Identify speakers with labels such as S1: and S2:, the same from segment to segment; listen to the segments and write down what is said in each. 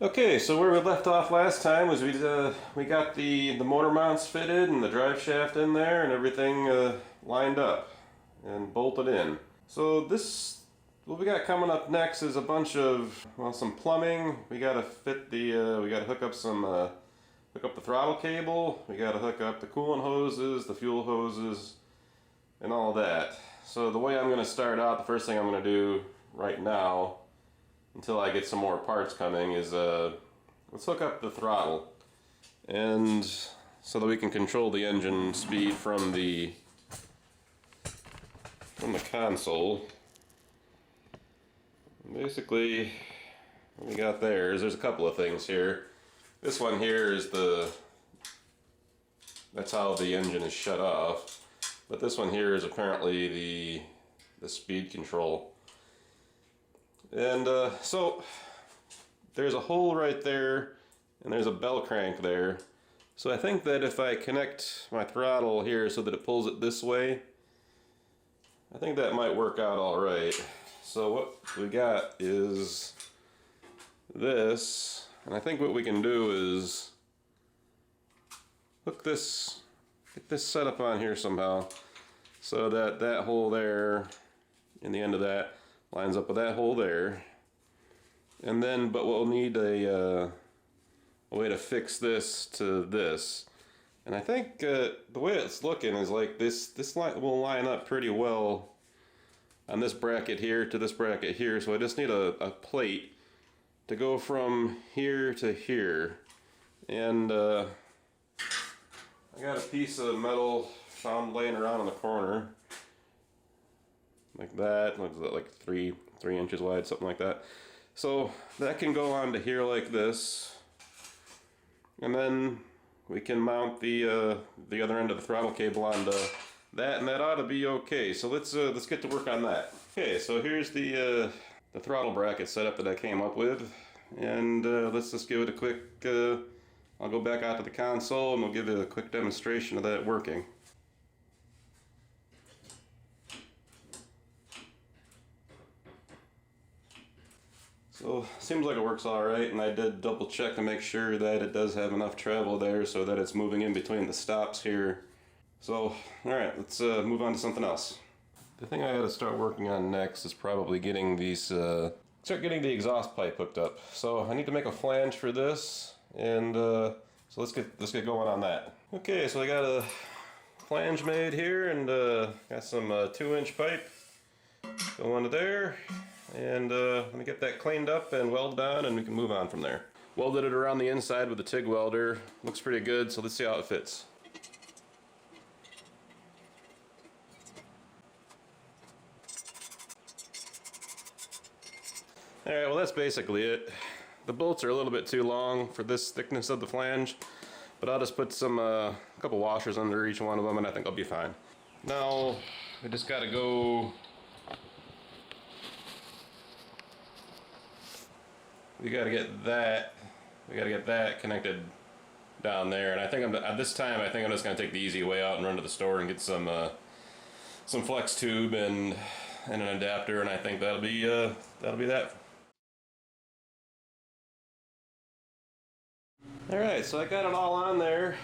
S1: Okay, so where we left off last time was we got the motor mounts fitted and the drive shaft in there and everything lined up and bolted in. So what we got coming up next is a bunch of, well, some plumbing. We got to fit we got to hook up hook up the throttle cable. We got to hook up the coolant hoses, the fuel hoses, and all that. So the way I'm going to start out, the first thing I'm going to do right now, until I get some more parts coming, is let's hook up the throttle, and so that we can control the engine speed from the console. And basically, what we got there's a couple of things here. This one here is that's how the engine is shut off, but this one here is apparently the speed control. And so there's a hole right there, and there's a bell crank there. So I think that if I connect my throttle here so that it pulls it this way, I think that might work out all right. So what we got is this, and I think what we can do is get this set up on here somehow, so that that hole there in the end of that lines up with that hole there. And then, but we'll need a way to fix this to this. And I think the way it's looking is like this line will line up pretty well on this bracket here to this bracket here. So I just need a plate to go from here to here. And I got a piece of metal found laying around in the corner, like that. What is that, like three inches wide, something like that. So that can go onto here like this, and then we can mount the other end of the throttle cable onto that, and that ought to be okay. So let's get to work on that. Okay, so here's the throttle bracket setup that I came up with, and let's just give it a quick. I'll go back out to the console and we'll give it a quick demonstration of that working. So seems like it works all right, and I did double check to make sure that it does have enough travel there so that it's moving in between the stops here. So, all right, let's move on to something else. The thing I got to start working on next is probably getting start getting the exhaust pipe hooked up. So I need to make a flange for this, and so let's get going on that. Okay, so I got a flange made here, and got some 2-inch pipe going to there. And let me get that cleaned up and welded on, and we can move on from there. Welded it around the inside with a TIG welder. Looks pretty good, so let's see how it fits. Alright, well that's basically it. The bolts are a little bit too long for this thickness of the flange, but I'll just put some couple washers under each one of them, and I think I'll be fine. Now, we just gotta go. We gotta get that connected down there, and I think this time I'm just gonna take the easy way out and run to the store and get some flex tube and an adapter, and I think that'll be that. All right, so I got it all on there.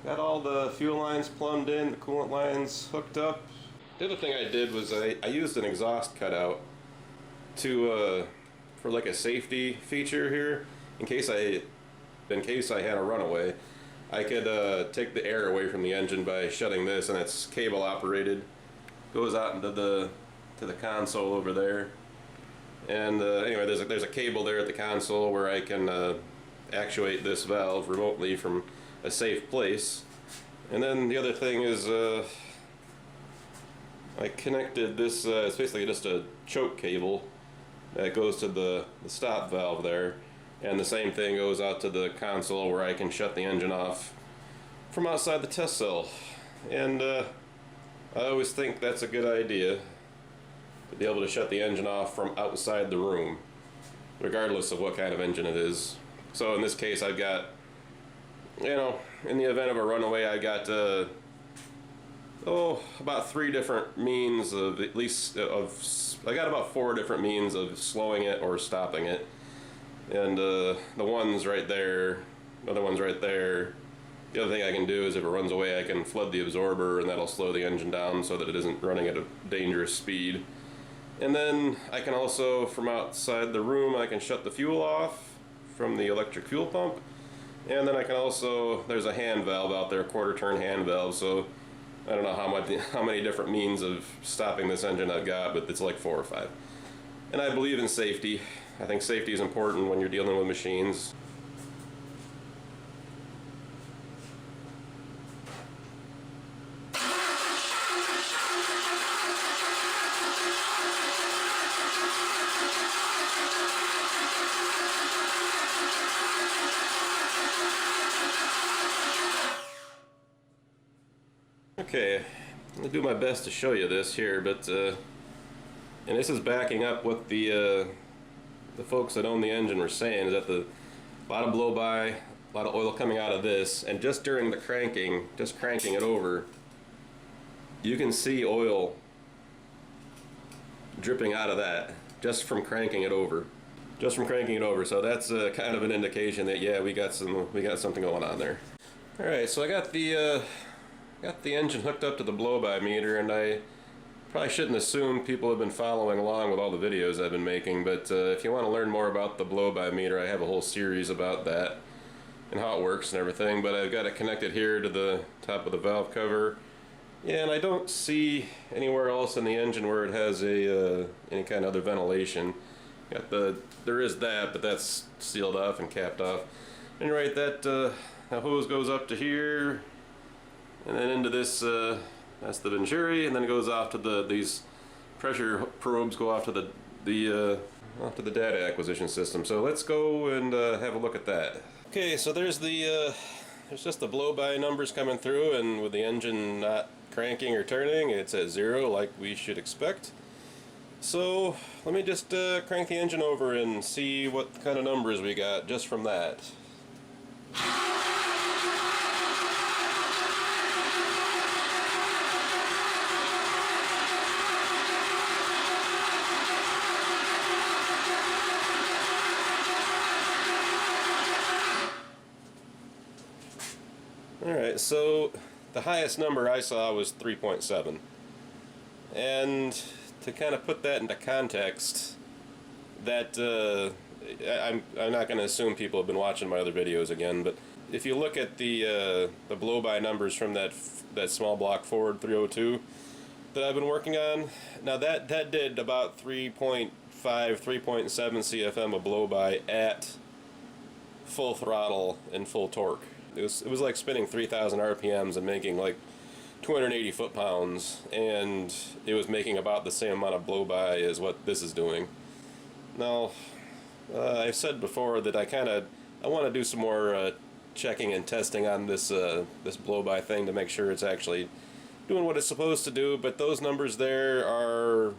S1: Got all the fuel lines plumbed in, the coolant lines hooked up. The other thing I did was I used an exhaust cutout for like a safety feature here, in case I had a runaway. I could take the air away from the engine by shutting this, and it's cable operated. Goes out into the console over there. And anyway, there's a cable there at the console where I can actuate this valve remotely from a safe place. And then the other thing is I connected this. It's basically just a choke cable that goes to the stop valve there, and the same thing goes out to the console where I can shut the engine off from outside the test cell. And I always think that's a good idea, to be able to shut the engine off from outside the room, regardless of what kind of engine it is. So in this case, I've got, in the event of a runaway, I got about 3 different means of I got about 4 different means of slowing it or stopping it. And the ones right there, other ones right there, the other thing I can do is if it runs away, I can flood the absorber, and that'll slow the engine down so that it isn't running at a dangerous speed. And then I can also, from outside the room, I can shut the fuel off from the electric fuel pump. And then I can also, there's a hand valve out there, a quarter turn hand valve, so I don't know how many different means of stopping this engine I've got, but it's like 4 or 5. And I believe in safety. I think safety is important when you're dealing with machines. Okay, I'm gonna do my best to show you this here, but and this is backing up what the folks that own the engine were saying, is that a lot of blow by, a lot of oil coming out of this, and just during the cranking, just cranking it over, you can see oil dripping out of that just from cranking it over. Just from cranking it over, so that's kind of an indication that yeah, we got something going on there. All right, so I got the engine hooked up to the blow-by meter, and I probably shouldn't assume people have been following along with all the videos I've been making, but if you want to learn more about the blow-by meter, I have a whole series about that and how it works and everything. But I've got it connected here to the top of the valve cover, and I don't see anywhere else in the engine where it has any kind of other ventilation. There is that, but that's sealed off and capped off. And right, that hose goes up to here, and then into this, that's the Venturi, and then it goes off to these pressure probes go off to the data acquisition system. So let's go and have a look at that. Okay, so there's just the blow-by numbers coming through, and with the engine not cranking or turning, it's at 0 like we should expect. So let me just crank the engine over and see what kind of numbers we got just from that. Alright, so the highest number I saw was 3.7. And to kind of put that into context, that I'm not going to assume people have been watching my other videos again, but if you look at the blow-by numbers from that small block Ford 302 that I've been working on, now that did about 3.5, 3.7 CFM of blow-by at full throttle and full torque. It was like spinning 3,000 RPMs and making like 280 foot-pounds, and it was making about the same amount of blow-by as what this is doing. Now, I've said before that I want to do some more checking and testing on this blow-by thing to make sure it's actually doing what it's supposed to do, but those numbers there are,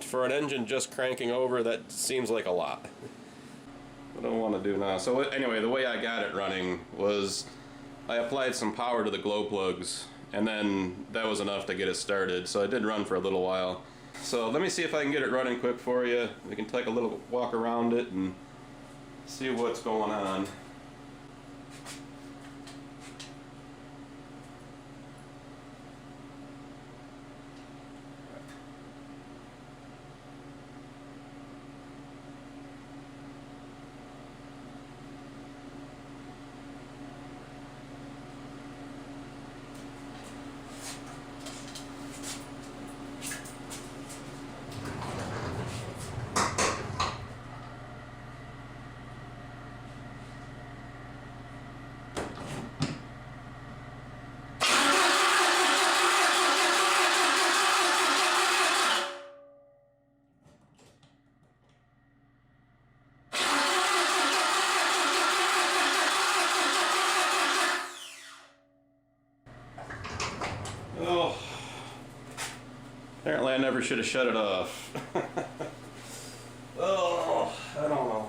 S1: for an engine just cranking over, that seems like a lot. What do I want to do now? So anyway, the way I got it running was I applied some power to the glow plugs, and then that was enough to get it started. So I did run for a little while. So let me see if I can get it running quick for you. We can take a little walk around it and see what's going on. Oh, apparently I never should have shut it off. Oh, I don't know.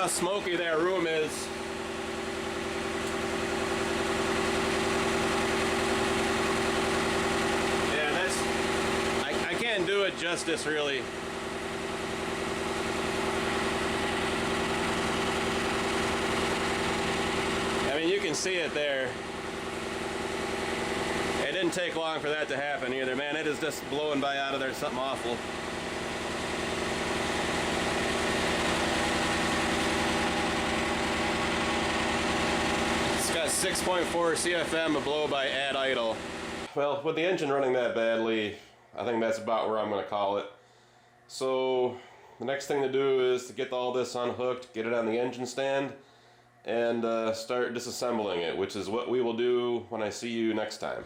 S1: how smoky that room is. Yeah, I can't do it justice really. I mean, you can see it there. It didn't take long for that to happen either, man. It is just blowing by out of there, something awful. It's got 6.4 CFM, a blow by at idle. Well, with the engine running that badly, I think that's about where I'm going to call it. So the next thing to do is to get all this unhooked, get it on the engine stand, and start disassembling it, which is what we will do when I see you next time.